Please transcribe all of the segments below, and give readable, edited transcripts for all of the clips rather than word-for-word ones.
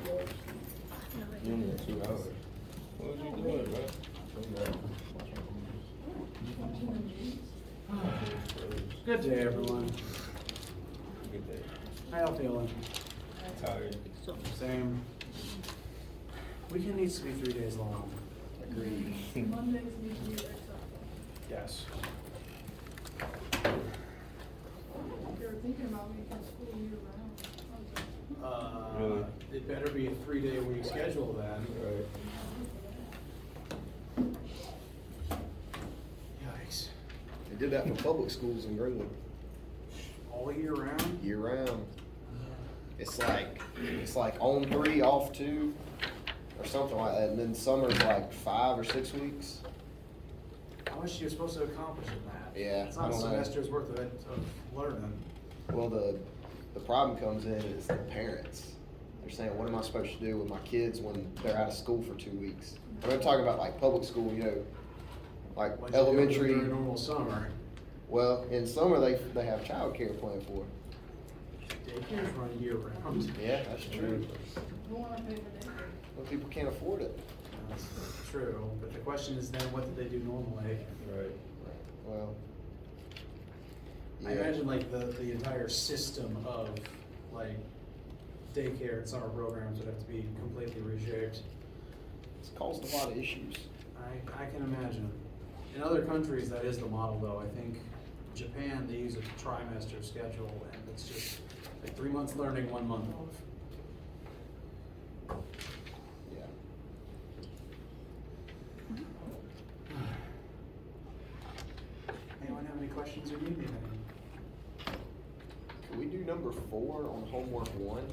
You only got 2 hours. What was you doing, man? Good day, everyone. Good day. How y'all feeling? Tired. Same. Weekend needs to be 3 days long. Agreed. Mondays need to be extra. Yes. They were thinking about making school year round. Really? It better be a 3-day-a-week schedule then. Right. Yikes. They did that for public schools in Greenwood, All year round? year round. It's like on 3, off 2, or something like that, and then summer's like 5 or 6 weeks. How much are you supposed to accomplish in that? Yeah, It's I not a don't know. semester's worth of learning. Well, the problem comes in is the parents. They're saying, what am I supposed to do with my kids when they're out of school for 2 weeks? I'm talking about like public school, you know, like What you do elementary. during normal summer. Well, in summer they have childcare planned for. Daycares run year round. Yeah, that's true. Who wanna pay for daycare? Well, people can't afford it. That's true, but the question is then, what did they do normally? Right. Well, I imagine like the entire system of like daycare and summer programs would have to be completely rejigged. it's caused a lot of issues. I can imagine. In other countries, that is the model though. I think Japan, they use a trimester schedule and it's just like 3 months learning, 1 month off. Yeah. Anyone have any questions or need anything? Can we do number 4 on homework 1?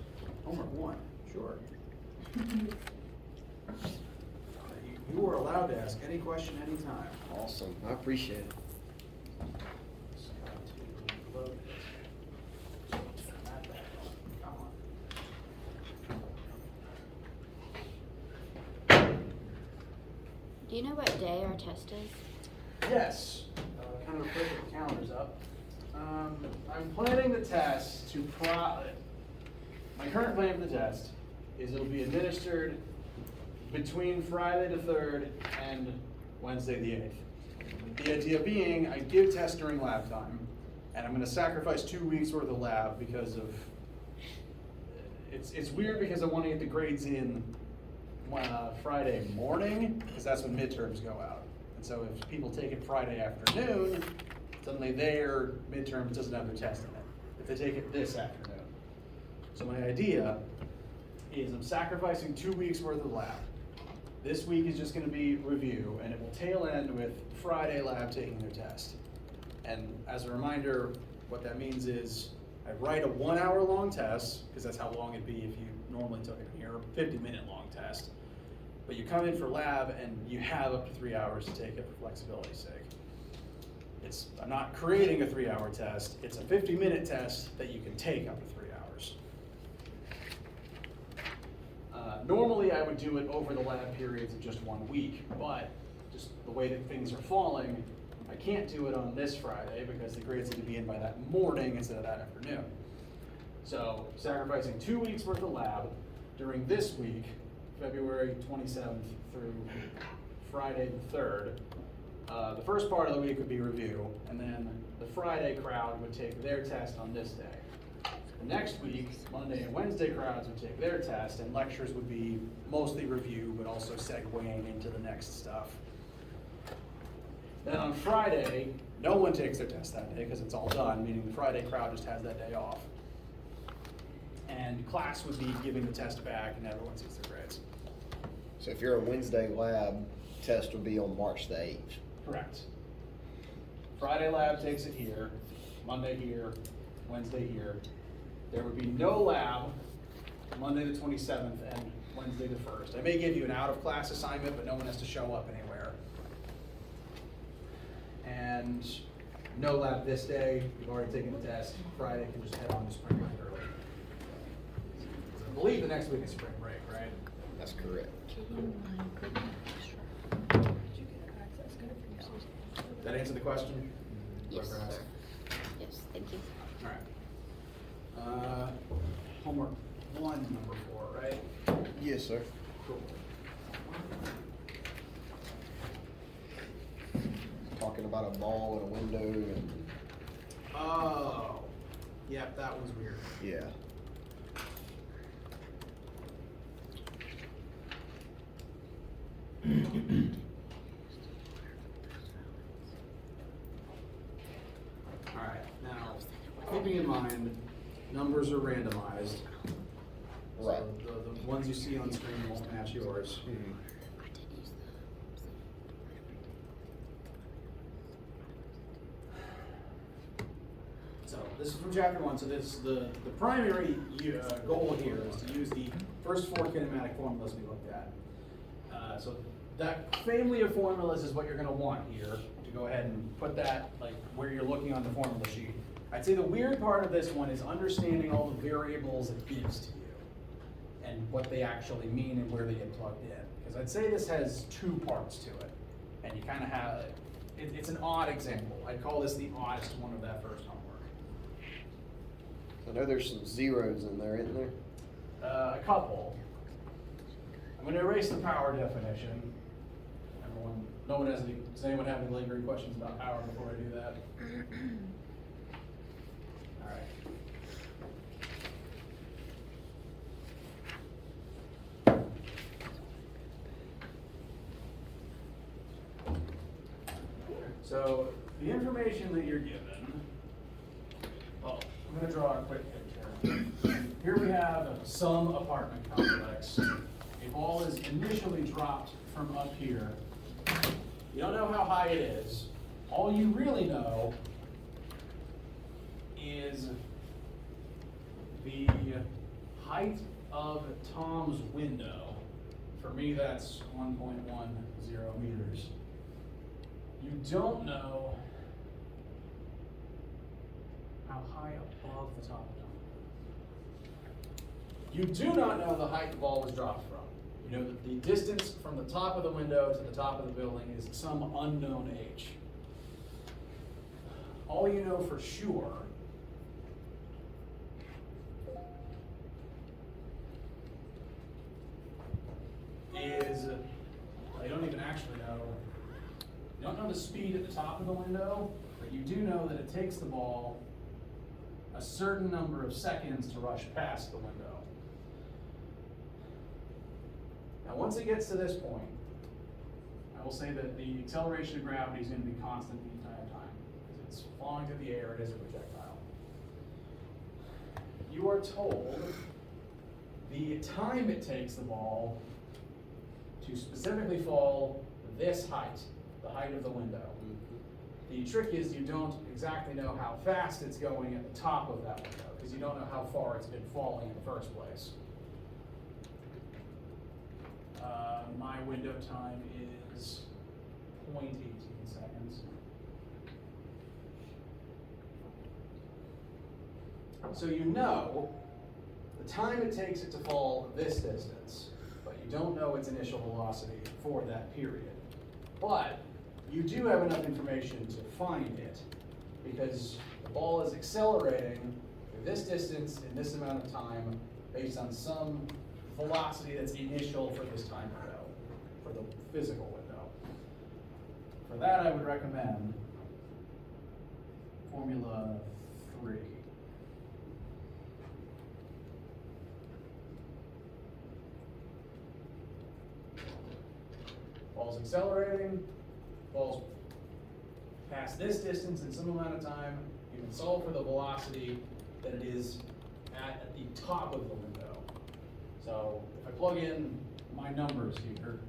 Homework 1, sure. You are allowed to ask any question anytime. Awesome. I appreciate it. Just got to load it. Come on. Do you know what day our test is? Yes, kind of a quick the calendars up. I'm planning the test to my current plan for the test is it'll be administered between Friday the 3rd and Wednesday the 8th. The idea being I give tests during lab time and I'm gonna sacrifice 2 weeks worth of lab because of, it's weird because I wanna get the grades in Friday morning because that's when midterms go out. And so if people take it Friday afternoon, suddenly their midterm doesn't have their test in it, if they take it this afternoon. So my idea is I'm sacrificing 2 weeks worth of lab. This week is just gonna be review, and it will tail end with Friday lab taking their test. And as a reminder, what that means is I write a 1 hour long test, because that's how long it'd be if you normally took it here, 50-minute long test. But you come in for lab and you have up to 3 hours to take it for flexibility's sake. I'm not creating a 3-hour test, it's a 50-minute test that you can take up to 3 hours. Normally I would do it over the lab periods of just 1 week, but just the way that things are falling, I can't do it on this Friday because the grades need to be in by that morning instead of that afternoon. So sacrificing 2 weeks worth of lab during this week, February 27th through Friday the 3rd. The first part of the week would be review, and then the Friday crowd would take their test on this day. The next week, Monday and Wednesday crowds would take their test, and lectures would be mostly review, but also segueing into the next stuff. Then on Friday, no one takes their test that day because it's all done, meaning the Friday crowd just has that day off. And class would be giving the test back and everyone sees their grades. So if you're a Wednesday lab, test will be on March the 8th. Correct. Friday lab takes it here, Monday here, Wednesday here. There would be no lab Monday the 27th and Wednesday the 1st. I may give you an out-of-class assignment, but no one has to show up anywhere. And no lab this day, you've already taken the test. Friday can just head on to spring break early. I believe the next week is spring break, right? That's correct. That answer the question? Yes. Whoever asked. Yes, thank you. All right. Homework 1, number 4, right? Yes, sir. Cool. Talking about a ball and a window and, Oh, yep, that was weird. yeah. Alright, now, keeping in mind, numbers are randomized. Right. So the ones you see on screen won't match yours. Mhm. So this is from chapter 1. So this the primary goal here is to use the first 4 kinematic formulas we looked at. So that family of formulas is what you're going to want here to go ahead and put that like where you're looking on the formula sheet. I'd say the weird part of this one is understanding all the variables it gives to you and what they actually mean and where they get plugged in. Because I'd say this has 2 parts to it, and you kind of have it's an odd example. I'd call this the oddest one of that first homework. I know there's some zeros in there, isn't there? A couple. I'm going to erase the power definition. Does anyone have any lingering questions about power before I do that? All right. So the information that you're given, I'm going to draw a quick picture. Here we have some apartment complex. A ball is initially dropped from up here. You don't know how high it is. All you really know is the height of Tom's window. For me, that's 1.10 meters. You don't know how high above the top of the window. You do not know the height the ball was dropped from. You know that the distance from the top of the window to the top of the building is some unknown h. All you know for sure is you don't even actually know. You don't know the speed at the top of the window, but you do know that it takes the ball a certain number of seconds to rush past the window. Now, once it gets to this point, I will say that the acceleration of gravity is going to be constant the entire time, because it's falling through the air, it is a projectile. You are told the time it takes the ball to specifically fall this height, the height of the window. The trick is you don't exactly know how fast it's going at the top of that window, because you don't know how far it's been falling in the first place. My window time is 0.18 seconds. So you know the time it takes it to fall this distance, but you don't know its initial velocity for that period. But you do have enough information to find it, because the ball is accelerating this distance in this amount of time based on some velocity that's initial for this time window, for the physical window. For that, I would recommend Formula 3. Ball's accelerating, ball's past this distance in some amount of time. You can solve for the velocity that it is at the top of the window. So if I plug in my numbers here,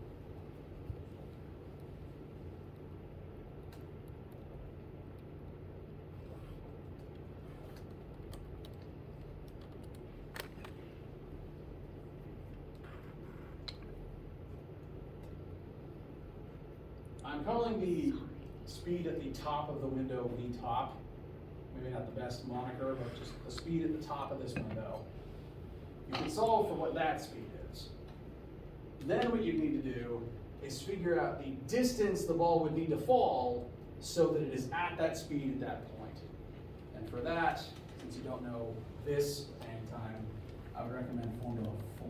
I'm calling the speed at the top of the window the top. Maybe not the best moniker, but just the speed at the top of this window. You can solve for what that speed is. Then what you need to do is figure out the distance the ball would need to fall so that it is at that speed at that point. And for that, since you don't know this hang time, I would recommend Formula 4.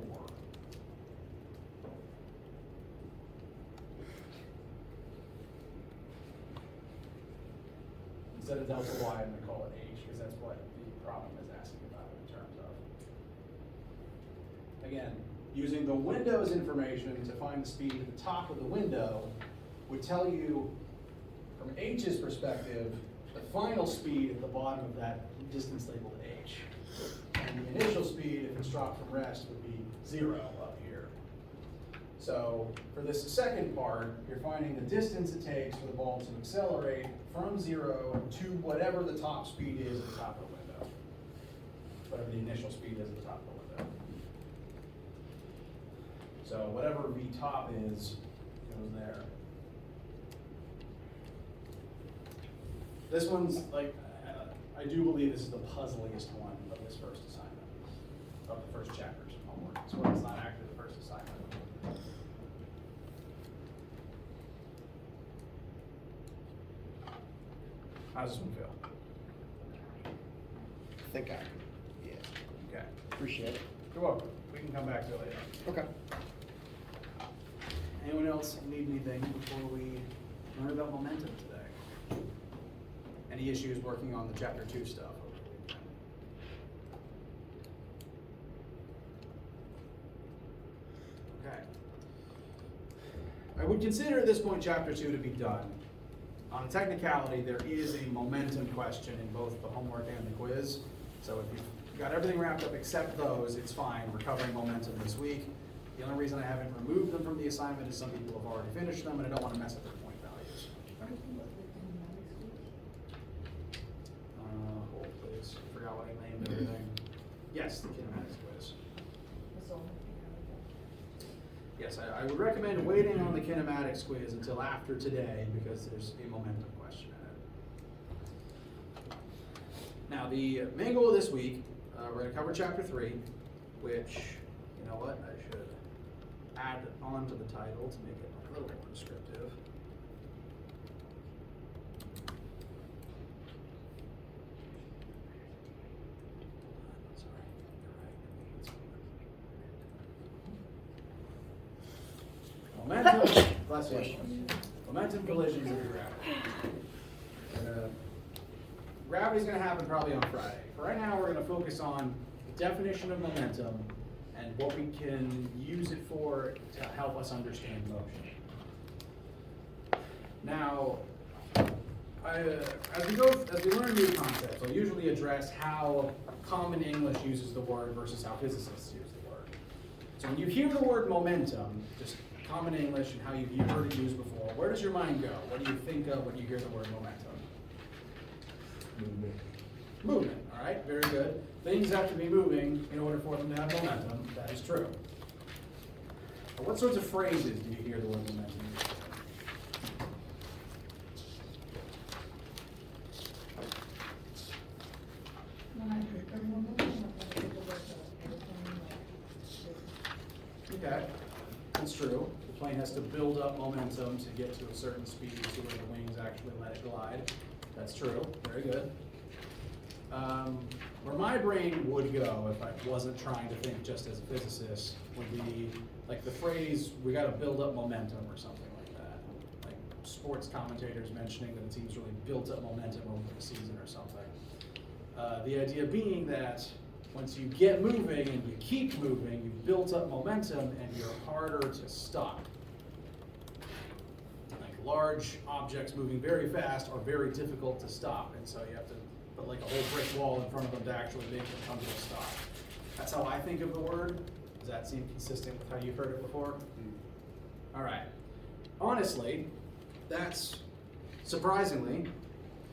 instead of delta y, I'm going to call it h, because that's what the problem is asking about in terms of. Again, using the window's information to find the speed at the top of the window would tell you, from h's perspective, the final speed at the bottom of that distance labeled h. And the initial speed, if it's dropped from rest, would be 0 up here. So for this second part, you're finding the distance it takes for the ball to accelerate from 0 to whatever the top speed is at the top of the window. Whatever the initial speed is at the top of the window. So whatever v top is, goes there. This one's like, I do believe this is the puzzliest one of this first assignment, of the first chapter's homework. So it's not actually the first assignment. How does this one feel? I think yeah. Okay. Appreciate it. You're welcome. We can come back to it later. Okay. Anyone else need anything before we learn about momentum today? Any issues working on the chapter 2 stuff over the weekend? Okay. I would consider at this point chapter 2 to be done. On a technicality, there is a momentum question in both the homework and the quiz. So if you've got everything wrapped up except those, it's fine. We're covering momentum this week. The only reason I haven't removed them from the assignment is some people have already finished them and I don't want to mess up their point values. Hold please. I forgot what I named everything. Yes, the kinematics quiz. Yes, I would recommend waiting on the kinematics quiz until after today because there's a momentum question in it. Now, the main goal of this week, we're going to cover chapter 3, which, you know what, I should add on to the title to make it a little more descriptive. Momentum, bless you. Momentum collisions of gravity. Gravity's going to happen probably on Friday. For right now, we're going to focus on the definition of momentum and what we can use it for to help us understand motion. Now, as we learn new concepts, I'll usually address how common English uses the word versus how physicists use the word. So when you hear the word momentum, just common English and how you've heard it used before, where does your mind go? What do you think of when you hear the word momentum? Movement. Movement, all right, very good. Things have to be moving in order for them to have momentum. That is true. But what sorts of phrases do you hear the word momentum used? Okay, that's true. The plane has to build up momentum to get to a certain speed so that the wings actually let it glide. That's true, very good. Where my brain would go if I wasn't trying to think just as a physicist would be like the phrase, we gotta build up momentum or something like that. Like sports commentators mentioning that the team's really built up momentum over the season or something. The idea being that once you get moving and you keep moving, you've built up momentum and you're harder to stop. Like large objects moving very fast are very difficult to stop, and so you have to put like a whole brick wall in front of them to actually make them come to a stop. That's how I think of the word. Does that seem consistent with how you've heard it before? All right. Honestly, that's surprisingly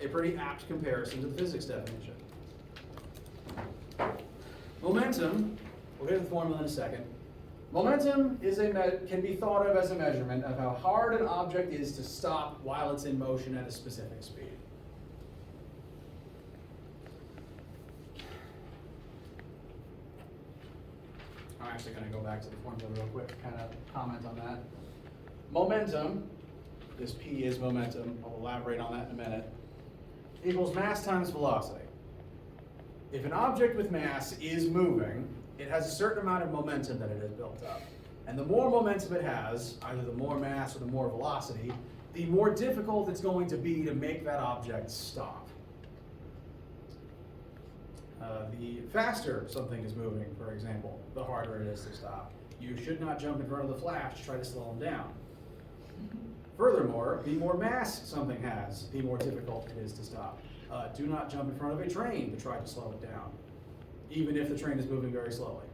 a pretty apt comparison to the physics definition. Momentum, we'll get to the formula in a second. Momentum is can be thought of as a measurement of how hard an object is to stop while it's in motion at a specific speed. I'm actually going to go back to the formula real quick to kind of comment on that. Momentum, this P is momentum, I'll elaborate on that in a minute, equals mass times velocity. If an object with mass is moving, it has a certain amount of momentum that it has built up. And the more momentum it has, either the more mass or the more velocity, the more difficult it's going to be to make that object stop. The faster something is moving, for example, the harder it is to stop. You should not jump in front of the flash to try to slow them down. Furthermore, the more mass something has, the more difficult it is to stop. Do not jump in front of a train to try to slow it down, even if the train is moving very slowly.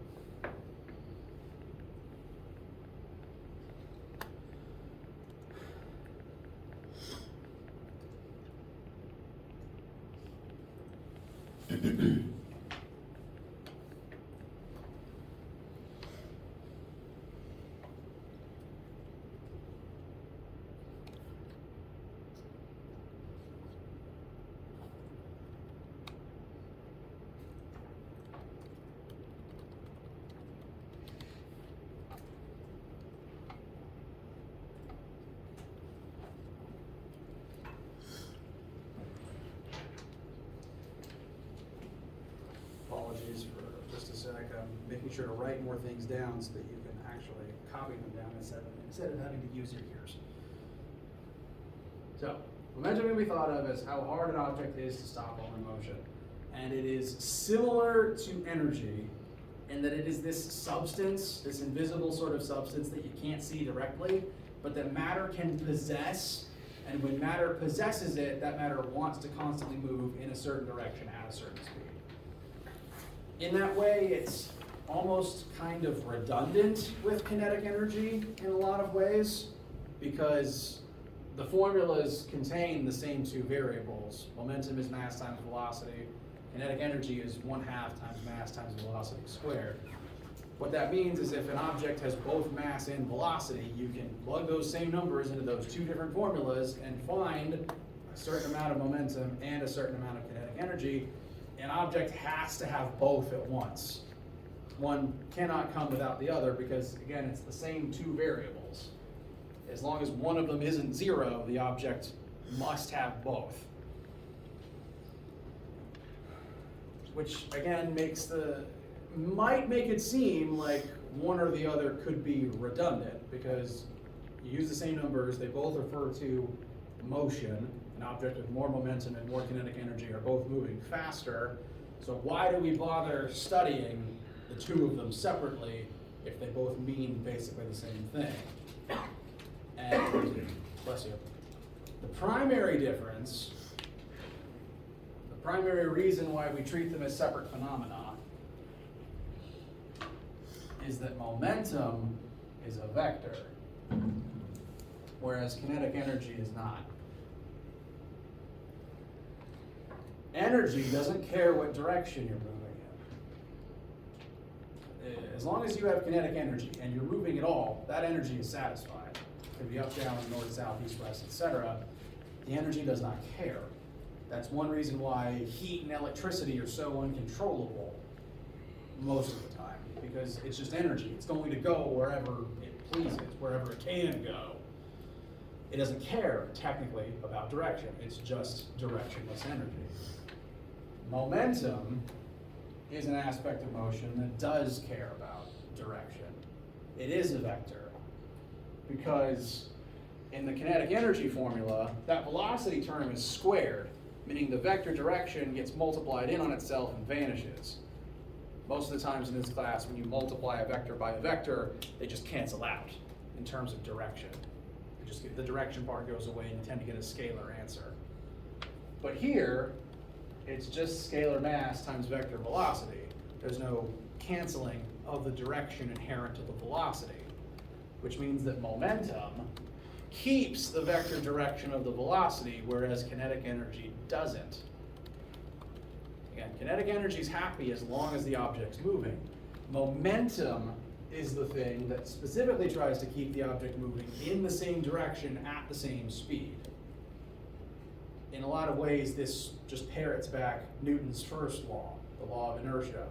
Apologies for just a sec. I'm making sure to write more things down so that you can actually copy them down instead of having to use your ears. So, momentum can be thought of as how hard an object is to stop while in motion. And it is similar to energy in that it is this substance, this invisible sort of substance that you can't see directly, but that matter can possess. And when matter possesses it, that matter wants to constantly move in a certain direction at a certain speed. In that way, it's almost kind of redundant with kinetic energy in a lot of ways, because the formulas contain the same two variables. Momentum is mass times velocity. Kinetic energy is 1/2 times mass times velocity squared. What that means is if an object has both mass and velocity, you can plug those same numbers into those two different formulas and find a certain amount of momentum and a certain amount of kinetic energy. An object has to have both at once. One cannot come without the other because, again, it's the same two variables. As long as one of them isn't zero, the object must have both. Which, again, might make it seem like one or the other could be redundant because you use the same numbers, they both refer to motion. An object with more momentum and more kinetic energy are both moving faster. So why do we bother studying the two of them separately if they both mean basically the same thing? And, bless you, the primary difference, the primary reason why we treat them as separate phenomena is that momentum is a vector, whereas kinetic energy is not. Energy doesn't care what direction you're moving in. As long as you have kinetic energy and you're moving at all, that energy is satisfied. It can be up, down, north, south, east, west, etc. The energy does not care. That's one reason why heat and electricity are so uncontrollable most of the time, because it's just energy. It's going to go wherever it pleases, wherever it can go. It doesn't care, technically, about direction. It's just directionless energy. Momentum is an aspect of motion that does care about direction. It is a vector, because in the kinetic energy formula, that velocity term is squared, meaning the vector direction gets multiplied in on itself and vanishes. Most of the times in this class, when you multiply a vector by a vector, they just cancel out in terms of direction. The direction part goes away and you tend to get a scalar answer. But here, it's just scalar mass times vector velocity. There's no canceling of the direction inherent to the velocity, which means that momentum keeps the vector direction of the velocity, whereas kinetic energy doesn't. Again, kinetic energy is happy as long as the object's moving. Momentum is the thing that specifically tries to keep the object moving in the same direction at the same speed. In a lot of ways, this just parrots back Newton's first law, the law of inertia.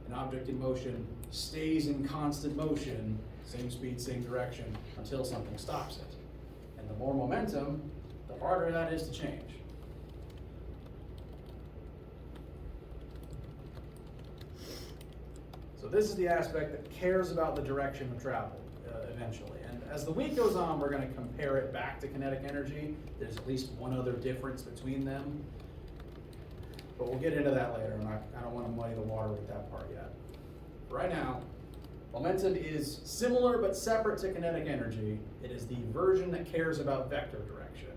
An object in motion stays in constant motion, same speed, same direction, until something stops it. And the more momentum, the harder that is to change. So this is the aspect that cares about the direction of travel eventually. And as the week goes on, we're going to compare it back to kinetic energy. There's at least one other difference between them. But we'll get into that later, and I don't want to muddy with that part yet. Right now, momentum is similar but separate to kinetic energy. It is the version that cares about vector direction.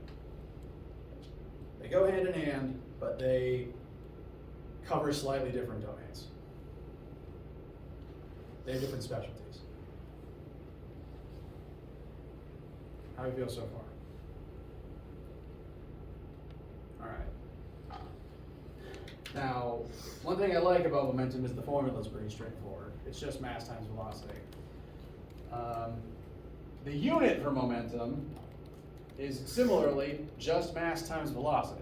They go hand in hand, but they cover slightly different domains. They have different specialties. How do you feel so far? All right. Now, one thing I like about momentum is the formula is pretty straightforward. It's just mass times velocity. The unit for momentum is similarly just mass times velocity.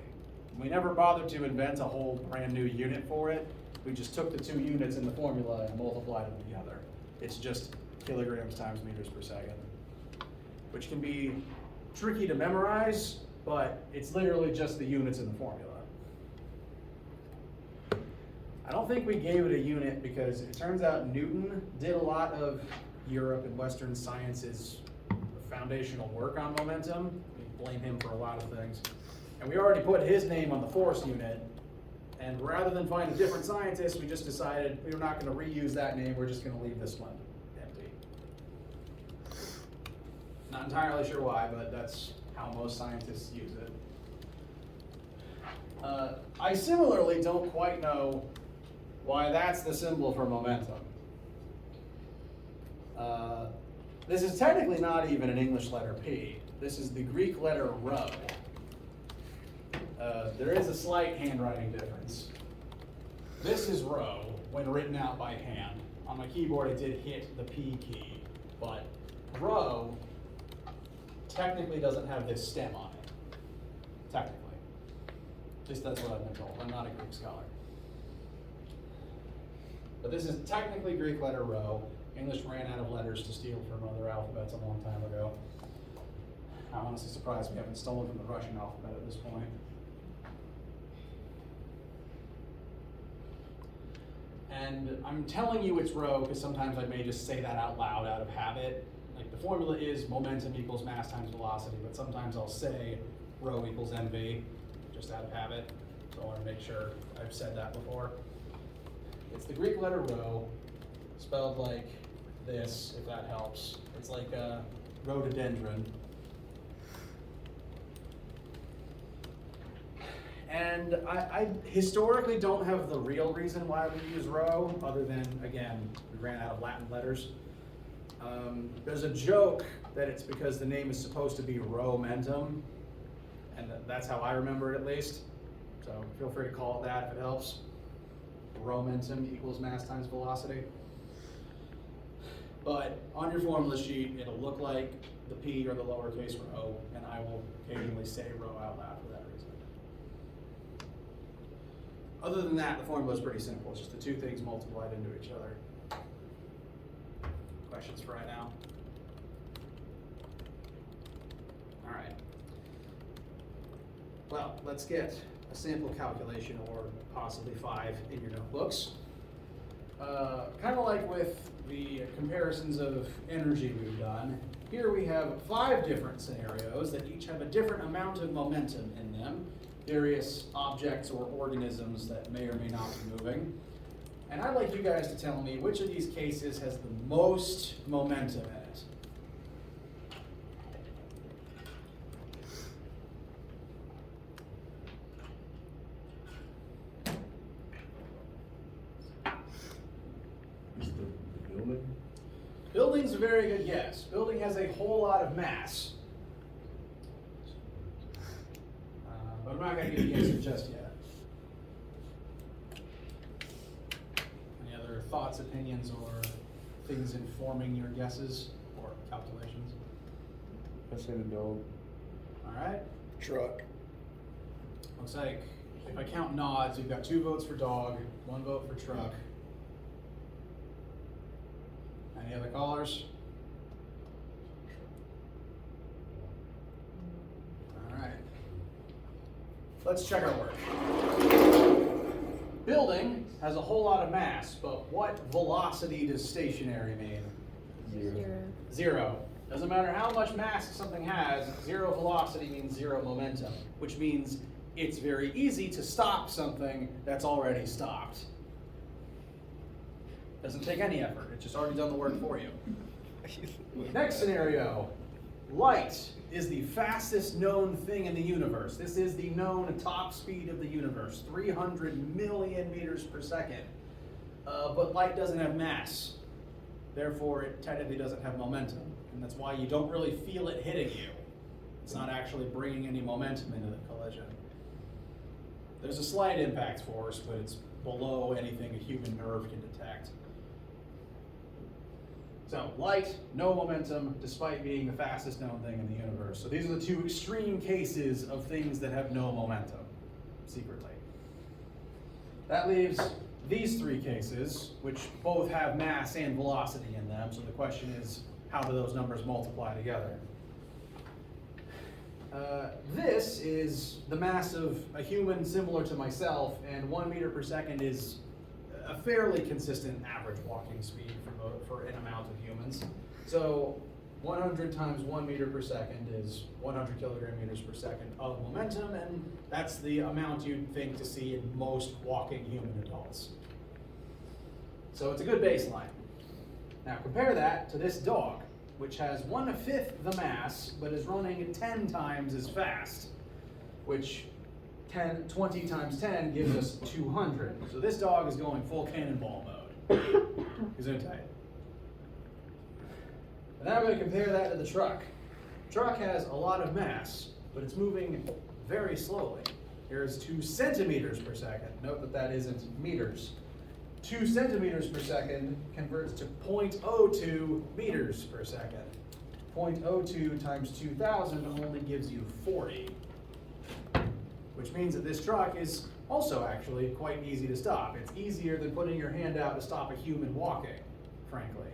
We never bothered to invent a whole brand new unit for it. We just took the two units in the formula and multiplied them together. It's just kilograms times meters per second, which can be tricky to memorize, but it's literally just the units in the formula. I don't think we gave it a unit because it turns out Newton did a lot of Europe and Western science's foundational work on momentum. We blame him for a lot of things. And we already put his name on the force unit, and rather than find a different scientist, we just decided we were not going to reuse that name, we're just going to leave this one empty. Not entirely sure why, but that's how most scientists use it. I similarly don't quite know why that's the symbol for momentum. This is technically not even an English letter P. This is the Greek letter rho. There is a slight handwriting difference. This is rho when written out by hand. On my keyboard it did hit the P key, but rho technically doesn't have this stem on it. Technically. At least that's what I've been told. I'm not a Greek scholar. But this is technically Greek letter rho. English ran out of letters to steal from other alphabets a long time ago. I'm honestly surprised we haven't stolen from the Russian alphabet at this point. And I'm telling you it's rho because sometimes I may just say that out loud out of habit. Like the formula is momentum equals mass times velocity, but sometimes I'll say rho equals mv just out of habit. So I want to make sure I've said that before. It's the Greek letter rho, spelled like this, if that helps. It's like a rhododendron. And I historically don't have the real reason why we use rho, other than, again, we ran out of Latin letters. There's a joke that it's because the name is supposed to be Rho-mentum, and that's how I remember it at least. So feel free to call it that if it helps. Rho-mentum equals mass times velocity. But on your formula sheet, it'll look like the P or the lowercase rho, and I will occasionally say rho out loud for that reason. Other than that, the formula is pretty simple. It's just the two things multiplied into each other. Questions for right now? All right. Well, let's get a sample calculation, or possibly 5, in your notebooks. Kind of like with the comparisons of energy we've done, here we have 5 different scenarios that each have a different amount of momentum in them, various objects or organisms that may or may not be moving. And I'd like you guys to tell me which of these cases has the most momentum in it. The building? Building's a very good guess. Building has a whole lot of mass. But I'm not going to give you the answer just yet. Any other thoughts, opinions, or things informing your guesses or calculations? I say the dog. All right. Truck. Looks like, if I count nods, we've got 2 votes for dog, 1 vote for truck. Any other callers? All right. Let's check our work. Building has a whole lot of mass, but what velocity does stationary mean? 0. 0. Doesn't matter how much mass something has, 0 velocity means 0 momentum, which means it's very easy to stop something that's already stopped. Doesn't take any effort. It's just already done the work for you. Next scenario. Light is the fastest known thing in the universe. This is the known top speed of the universe, 300 million meters per second. But light doesn't have mass. Therefore, it technically doesn't have momentum. And that's why you don't really feel it hitting you. It's not actually bringing any momentum into the collision. There's a slight impact force, but it's below anything a human nerve can detect. So light, no momentum, despite being the fastest known thing in the universe. So these are the two extreme cases of things that have no momentum, secretly. That leaves these three cases, which both have mass and velocity in them. So the question is, how do those numbers multiply together? This is the mass of a human similar to myself, and 1 meter per second is a fairly consistent average walking speed for an amount of humans. So 100 times 1 meter per second is 100 kilogram meters per second of momentum, and that's the amount you'd think to see in most walking human adults. So it's a good baseline. Now compare that to this dog, which has 1/5 the mass, but is running 10 times as fast, which 20 times 10 gives us 200. So this dog is going full cannonball mode. Gesundheit. And now we're going to compare that to the truck. Truck has a lot of mass, but it's moving very slowly. Here's 2 centimeters per second. Note that that isn't meters. 2 centimeters per second converts to 0.02 meters per second. 0.02 times 2,000 only gives you 40. Which means that this truck is also actually quite easy to stop. It's easier than putting your hand out to stop a human walking, frankly.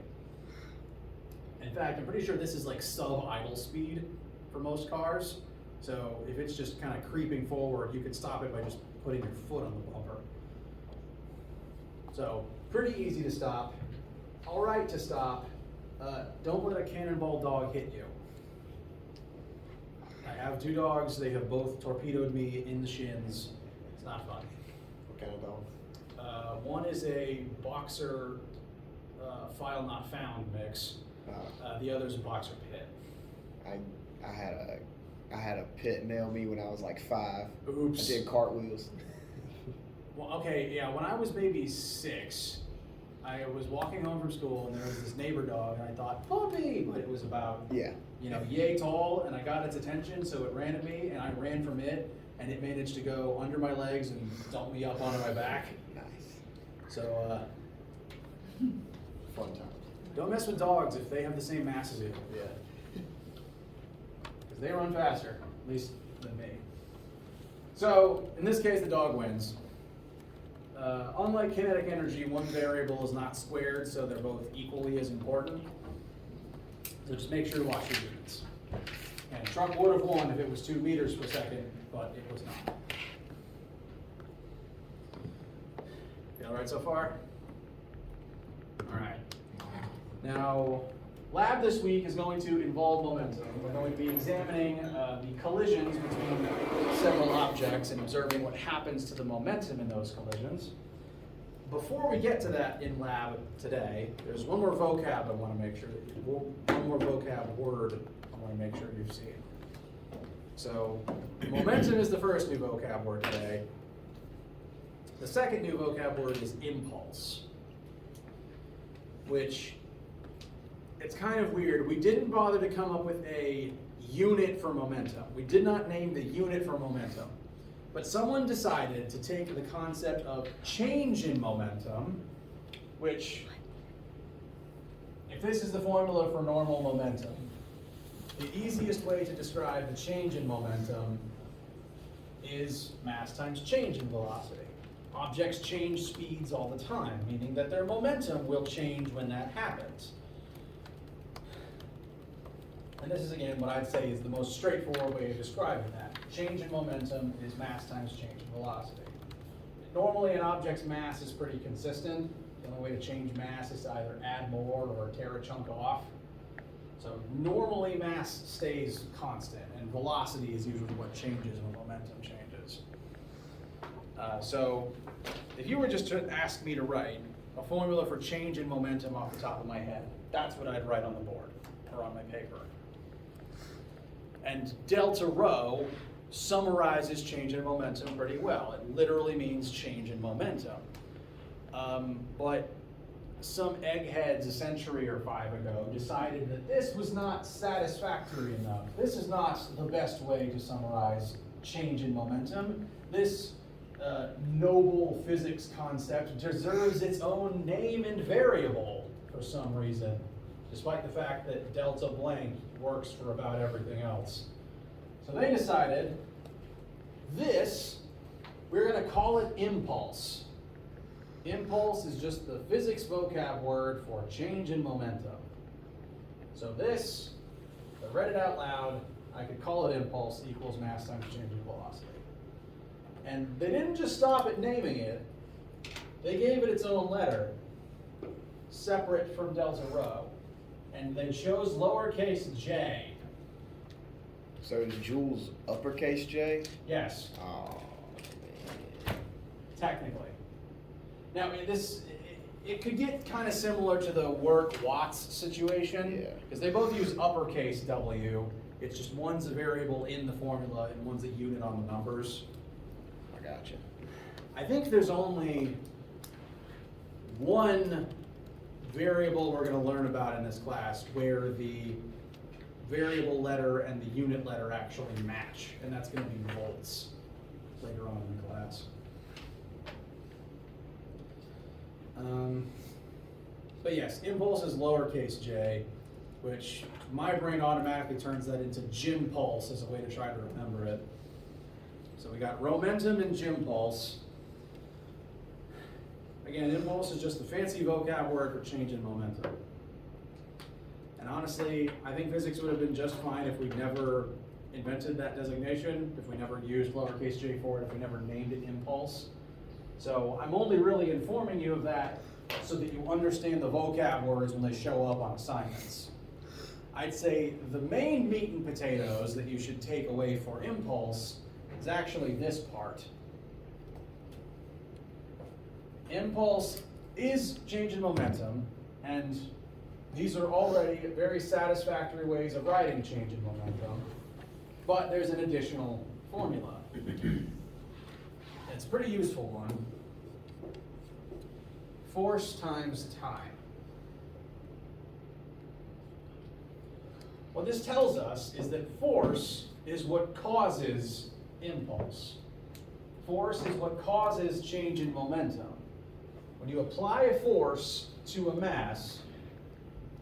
In fact, I'm pretty sure this is like sub-idle speed for most cars. So if it's just kind of creeping forward, you could stop it by just putting your foot on the bumper. So pretty easy to stop. All right to stop. Don't let a cannonball dog hit you. I have 2 dogs. They have both torpedoed me in the shins. It's not fun. What kind of dog? One is a boxer file not found mix. The other is a boxer pit. I had a pit nail me when I was like 5. Oops. I did cartwheels. Well, okay, yeah, when I was maybe 6, I was walking home from school and there was this neighbor dog and I thought, puppy, but it was about, Yeah. Yay tall, and I got its attention, so it ran at me and I ran from it, and it managed to go under my legs and dump me up onto my back. Nice. So, Fun time. don't mess with dogs if they have the same mass as you. Yeah. Because they run faster, at least than me. So, in this case, the dog wins. Unlike kinetic energy, one variable is not squared, so they're both equally as important. So just make sure to watch your units. And truck would have won if it was 2 meters per second, but it was not. You all right so far? All right. Now, lab this week is going to involve momentum. We're going to be examining the collisions between several objects and observing what happens to the momentum in those collisions. Before we get to that in lab today, there's one more vocab I want to make sure that one more vocab word I want to make sure you've seen. So, momentum is the first new vocab word today. The second new vocab word is impulse, which it's kind of weird. We didn't bother to come up with a unit for momentum. We did not name the unit for momentum. But someone decided to take the concept of change in momentum, which, if this is the formula for normal momentum, the easiest way to describe the change in momentum is mass times change in velocity. Objects change speeds all the time, meaning that their momentum will change when that happens. And this is, again, what I'd say is the most straightforward way of describing that. Change in momentum is mass times change in velocity. Normally, an object's mass is pretty consistent. The only way to change mass is to either add more or tear a chunk off. So normally, mass stays constant, and velocity is usually what changes when momentum changes. So if you were just to ask me to write, a formula for change in momentum off the top of my head. That's what I'd write on the board or on my paper. And delta rho summarizes change in momentum pretty well. It literally means change in momentum. But some eggheads a century or 5 ago decided that this was not satisfactory enough. This is not the best way to summarize change in momentum. This noble physics concept deserves its own name and variable for some reason, despite the fact that delta blank works for about everything else. So they decided we're going to call it impulse. Impulse is just the physics vocab word for change in momentum. So this, if I read it out loud, I could call it impulse equals mass times change in velocity. And they didn't just stop at naming it, they gave it its own letter, separate from delta rho. And they chose lowercase j. So is joules uppercase J? Yes, Oh, man. technically. Now, I mean, it could get kind of similar to the work watts situation, Yeah. because they both use uppercase W. It's just one's a variable in the formula and one's a unit on the numbers. I gotcha. I think there's only one variable we're going to learn about in this class where the variable letter and the unit letter actually match, and that's going to be volts later on in the class. But yes, impulse is lowercase j, which my brain automatically turns that into gym pulse as a way to try to remember it. So we got momentum and gym pulse. Again, impulse is just the fancy vocab word for change in momentum. And honestly, I think physics would have been just fine if we'd never invented that designation, if we never used lowercase j for it, if we never named it impulse. So I'm only really informing you of that so that you understand the vocab words when they show up on assignments. I'd say the main meat and potatoes that you should take away for impulse is actually this part. Impulse is change in momentum, and these are already very satisfactory ways of writing change in momentum, but there's an additional formula. It's a pretty useful one. Force times time. What this tells us is that force is what causes impulse. Force is what causes change in momentum. When you apply a force to a mass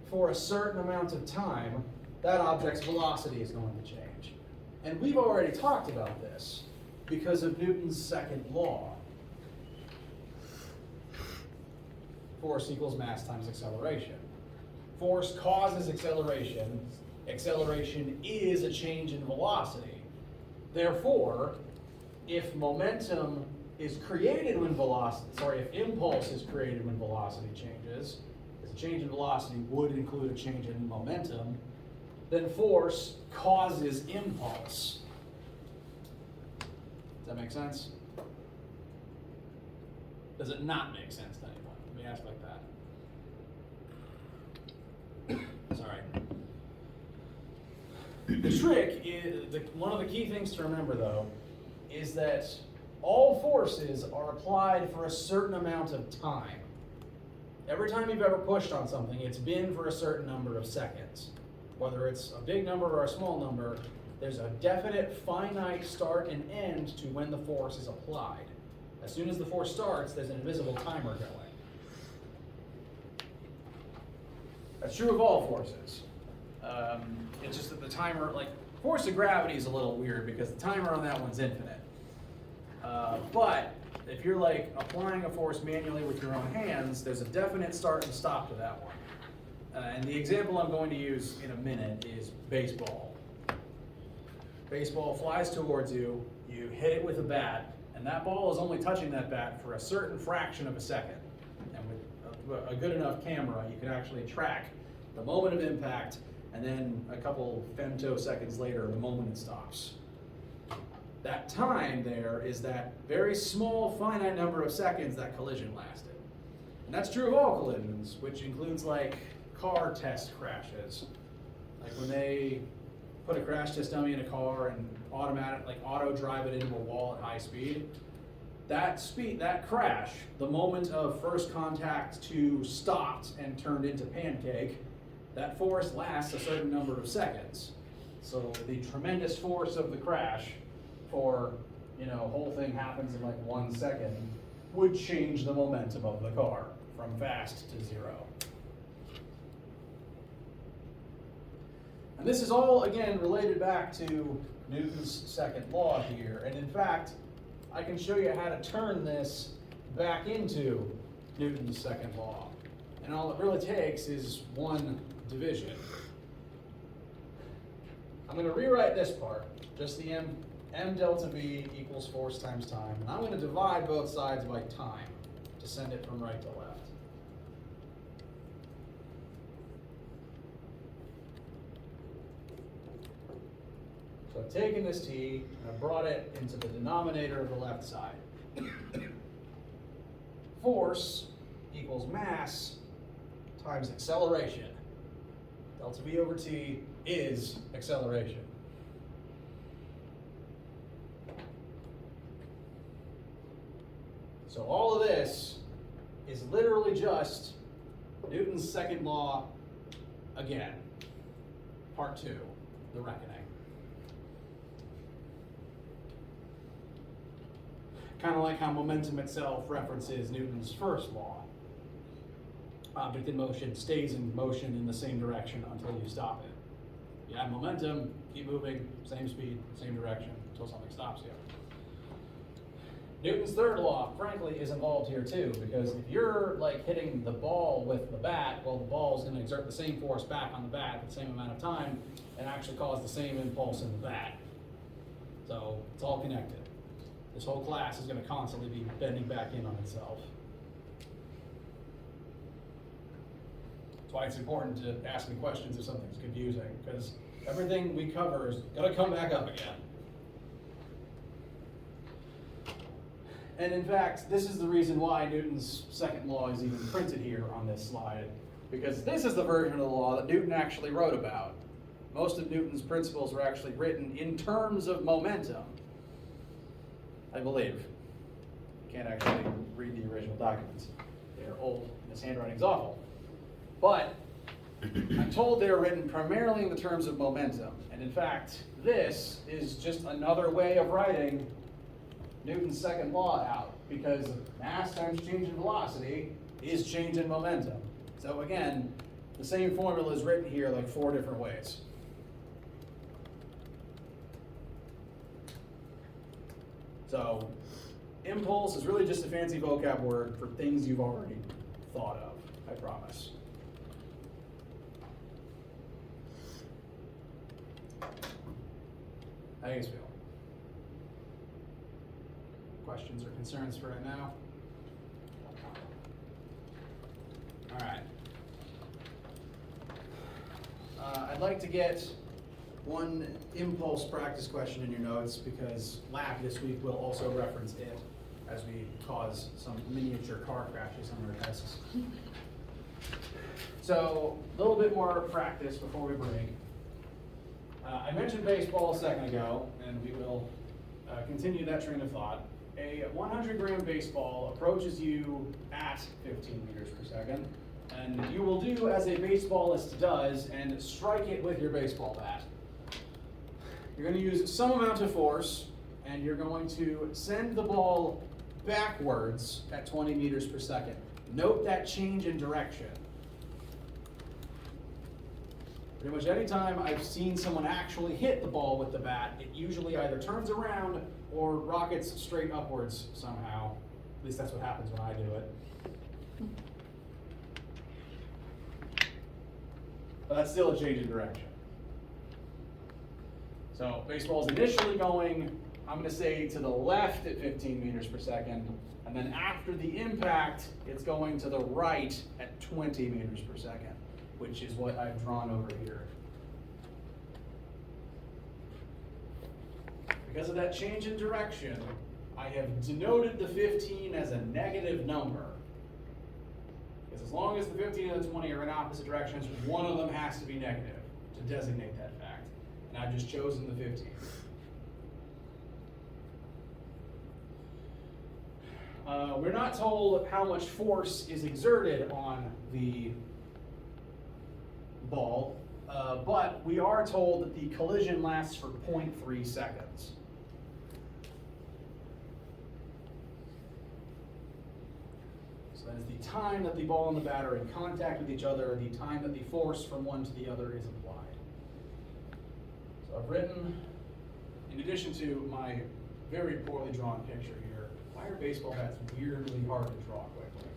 for a certain amount of time, that object's velocity is going to change. And we've already talked about this because of Newton's second law. Force equals mass times acceleration. Force causes acceleration. Acceleration is a change in velocity. Therefore, if momentum is created when if impulse is created when velocity changes, as a change in velocity would include a change in momentum, then force causes impulse. Does that make sense? Does it not make sense to anyone? Let me ask like that. Sorry. The trick is, one of the key things to remember though, is that all forces are applied for a certain amount of time. Every time you've ever pushed on something, it's been for a certain number of seconds. Whether it's a big number or a small number, there's a definite finite start and end to when the force is applied. As soon as the force starts, there's an invisible timer going. That's true of all forces. It's just that the timer, like, force of gravity is a little weird because the timer on that one's infinite. But if you're like applying a force manually with your own hands, there's a definite start and stop to that one. And the example I'm going to use in a minute is baseball. Baseball flies towards you, you hit it with a bat, and that ball is only touching that bat for a certain fraction of a second. And with a good enough camera, you can actually track the moment of impact, and then a couple femtoseconds later, the moment it stops. That time there is that very small finite number of seconds that collision lasted. And that's true of all collisions, which includes like car test crashes. Like when they put a crash test dummy in a car and auto drive it into a wall at high speed, that crash, the moment of first contact to stopped and turned into pancake, that force lasts a certain number of seconds. So the tremendous force of the crash for, whole thing happens in like 1 second, would change the momentum of the car from fast to zero. And this is all, again, related back to Newton's second law here. And in fact, I can show you how to turn this back into Newton's second law. And all it really takes is one division. I'm going to rewrite this part, just the m delta v equals force times time. And I'm going to divide both sides by time to send it from right to left. So I've taken this t and I've brought it into the denominator of the left side. Force equals mass times acceleration. Delta v over t is acceleration. So all of this is literally just Newton's second law again. Part 2, the reckoning. Kind of like how momentum itself references Newton's first law. Object in motion stays in motion in the same direction until you stop it. You add momentum, keep moving, same speed, same direction, until something stops you. Newton's third law, frankly, is involved here too, because if you're like hitting the ball with the bat, well, the ball is going to exert the same force back on the bat at the same amount of time and actually cause the same impulse in the bat. So it's all connected. This whole class is going to constantly be bending back in on itself. That's why it's important to ask me questions if something's confusing, because everything we cover is going to come back up again. And in fact, this is the reason why Newton's second law is even printed here on this slide, because this is the version of the law that Newton actually wrote about. Most of Newton's principles were actually written in terms of momentum, I believe. Can't actually read the original documents. They're old and his handwriting's awful. But I'm told they're written primarily in the terms of momentum. And in fact, this is just another way of writing Newton's second law out, because mass times change in velocity is change in momentum. So again, the same formula is written here like 4 different ways. So impulse is really just a fancy vocab word for things you've already thought of, I promise. How do you guys feel? Questions or concerns for right now? All right. I'd like to get one impulse practice question in your notes, because lab this week will also reference it as we cause some miniature car crashes on our desks. So a little bit more practice before we break. I mentioned baseball a second ago, and we will continue that train of thought. A 100-gram baseball approaches you at 15 meters per second, and you will do as a baseballist does and strike it with your baseball bat. You're going to use some amount of force, and you're going to send the ball backwards at 20 meters per second. Note that change in direction. Pretty much any time I've seen someone actually hit the ball with the bat, it usually either turns around or rockets straight upwards somehow. At least that's what happens when I do it. But that's still a change in direction. So baseball is initially going, I'm going to say, to the left at 15 meters per second, and then after the impact, it's going to the right at 20 meters per second, which is what I've drawn over here. Because of that change in direction, I have denoted the 15 as a negative number. Because as long as the 15 and the 20 are in opposite directions, one of them has to be negative to designate that fact. And I've just chosen the 15. We're not told how much force is exerted on the ball, but we are told that the collision lasts for 0.3 seconds. So that is the time that the ball and the bat are in contact with each other, the time that the force from one to the other is applied. So I've written, in addition to my very poorly drawn picture here, why are baseball bats weirdly hard to draw quickly?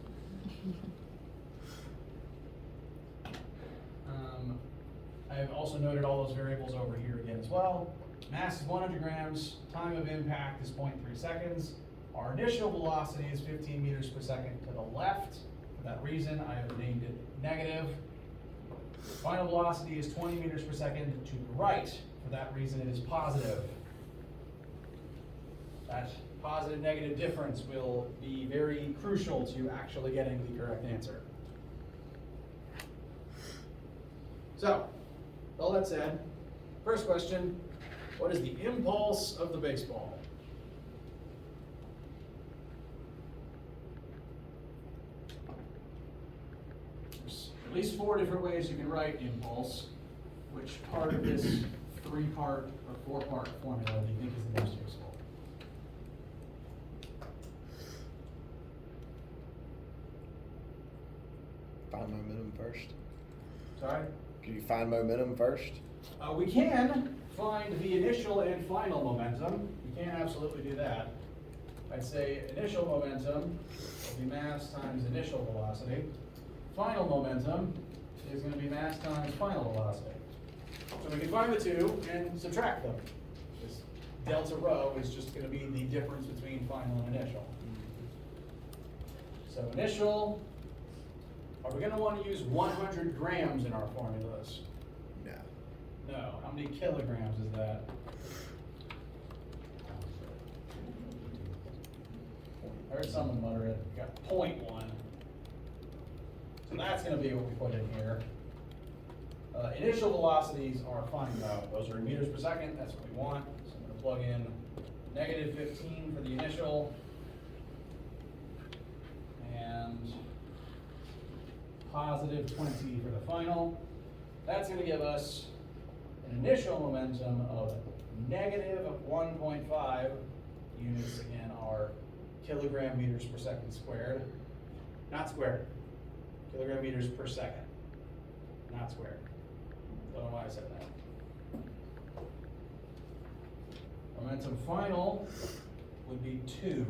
I have also noted all those variables over here again as well. Mass is 100 grams, time of impact is 0.3 seconds. Our initial velocity is 15 meters per second to the left. For that reason, I have named it negative. Final velocity is 20 meters per second to the right. For that reason, it is positive. That positive negative difference will be very crucial to actually getting the correct answer. So, all that said, first question, what is the impulse of the baseball? There's at least 4 different ways you can write impulse. Which part of this 3-part or 4-part formula do you think is the most useful? Find momentum first. Sorry? Can you find momentum first? We can find the initial and final momentum. We can absolutely do that. I'd say initial momentum will be mass times initial velocity. Final momentum is going to be mass times final velocity. So we can find the two and subtract them. This delta rho is just going to be the difference between final and initial. So initial, are we going to want to use 100 grams in our formulas? No. No. How many kilograms is that? I heard someone mutter it. We got 0.1. So that's going to be what we put in here. Initial velocities are fine though. Those are in meters per second. That's what we want. So I'm going to plug in negative 15 for the initial and positive 20 for the final. That's going to give us an initial momentum of negative 1.5 units. Again, are kilogram meters per second squared. Not squared. Kilogram meters per second. Not squared. Don't know why I said that. Momentum final would be 2.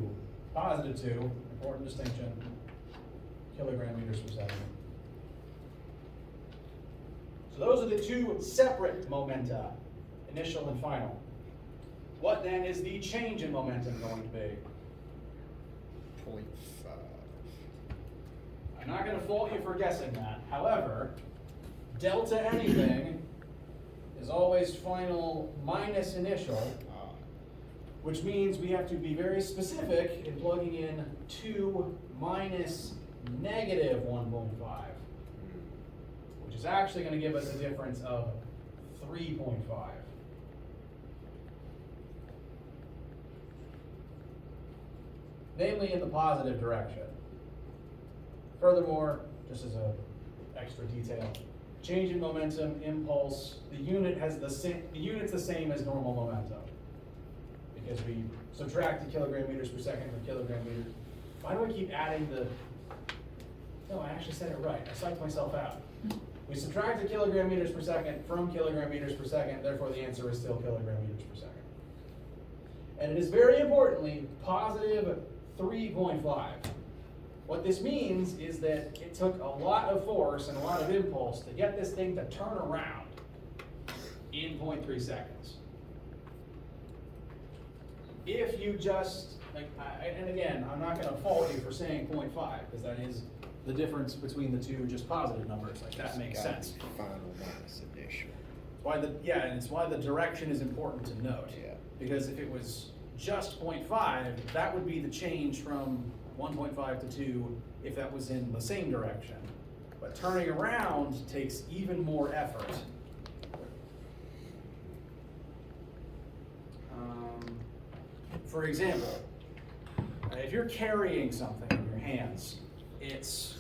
Positive 2. Important distinction. Kilogram meters per second. So those are the 2 separate momenta, initial and final. What then is the change in momentum going to be? 0.5. I'm not going to fault you for guessing that. However, delta anything is always final minus initial, which means we have to be very specific in plugging in 2 minus negative 1.5. Which is actually going to give us a difference of 3.5. Namely in the positive direction. Furthermore, just as a extra detail, change in momentum, impulse, the unit has the unit's the same as normal momentum. Because we subtract the kilogram meters per second from kilogram meters. Why do I keep adding the, no, I actually said it right. I psyched myself out. We subtract the kilogram meters per second from kilogram meters per second, therefore the answer is still kilogram meters per second. And it is very importantly, positive 3.5. What this means is that it took a lot of force and a lot of impulse to get this thing to turn around in 0.3 seconds. If you just, and again, I'm not going to fault you for saying 0.5, because that is the difference between the 2 just positive numbers. Like that makes sense. Final minus initial. And it's why the direction is important to note. Yeah. Because if it was just 0.5, that would be the change from 1.5 to 2 if that was in the same direction. But turning around takes even more effort. For example, if you're carrying something in your hands, it's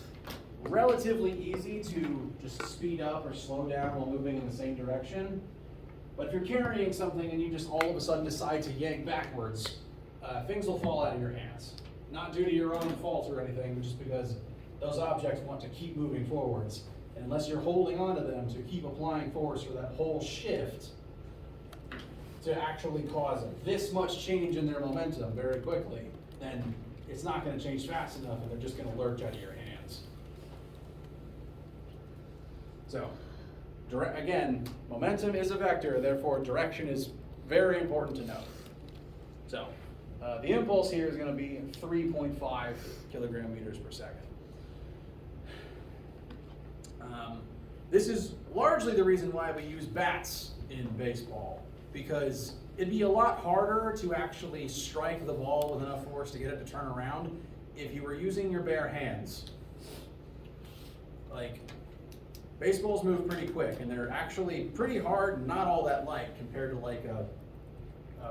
relatively easy to just speed up or slow down while moving in the same direction. But if you're carrying something and you just all of a sudden decide to yank backwards, things will fall out of your hands. Not due to your own fault or anything, but just because those objects want to keep moving forwards. And unless you're holding onto them to keep applying force for that whole shift to actually cause this much change in their momentum very quickly, then it's not going to change fast enough and they're just going to lurch out of your hands. So, again, momentum is a vector, therefore direction is very important to note. So, the impulse here is going to be 3.5 kilogram meters per second. This is largely the reason why we use bats in baseball, because it'd be a lot harder to actually strike the ball with enough force to get it to turn around if you were using your bare hands. Like, baseballs move pretty quick, and they're actually pretty hard and not all that light compared to like a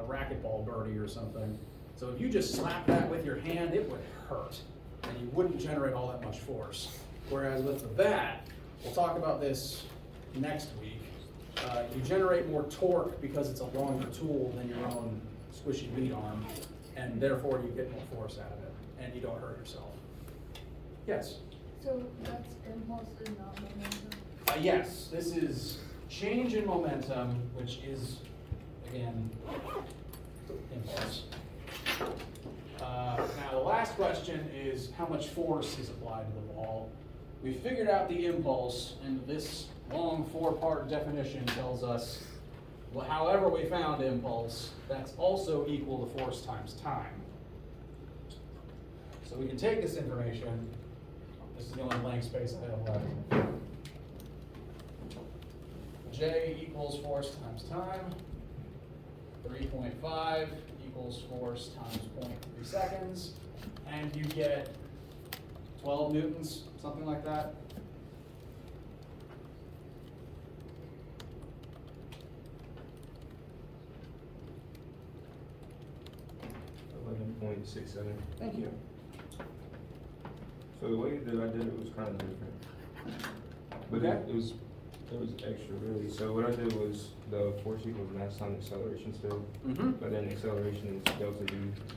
racquetball birdie or something. So if you just slap that with your hand, it would hurt, and you wouldn't generate all that much force. Whereas with the bat, we'll talk about this next week, you generate more torque because it's a longer tool than your own squishy meat arm, and therefore you get more force out of it, and you don't hurt yourself. Yes? So that's impulse and not momentum? Yes, this is change in momentum, which is, again, impulse. Now the last question is how much force is applied to the ball. We figured out the impulse, and this long 4-part definition tells us, well, however we found impulse, that's also equal to force times time. So we can take this information, this is the only blank space I have left. J equals force times time, 3.5 equals force times 0.3 seconds, and you get 12 newtons, something like that. .67. Thank you. So the way that I did it was kind of different, but Okay. it was extra really. So what I did was the force equals mass times acceleration still, Mm-hmm. but then acceleration is delta v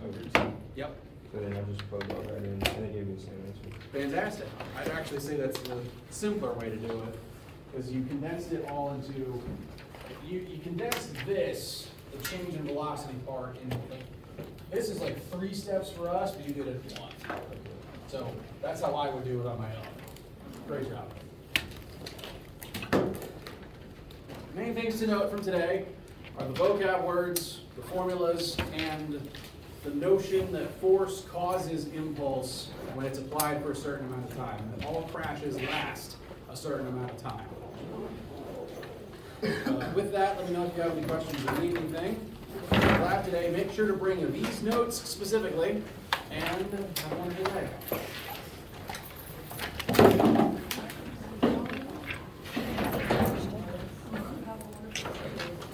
over t. Yep. So then I just plugged all that in, and it gave me the same answer. Fantastic. I'd actually say that's the simpler way to do it, because you condensed it all into, you condensed this, the change in velocity part, into this is like 3 steps for us, but you did it in 1. So that's how I would do it on my own. Great job. Main things to note from today are the vocab words, the formulas, and the notion that force causes impulse when it's applied for a certain amount of time. And all crashes last a certain amount of time. With that, let me know if you have any questions or need anything. Lab today, make sure to bring these notes specifically, and have one good day.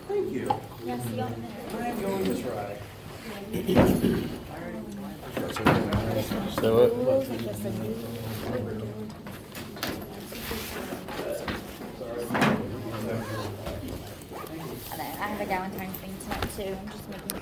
Thank you. Yes, you got a minute. I'm going to try. So I have a Valentine's thing tonight too. I'm just making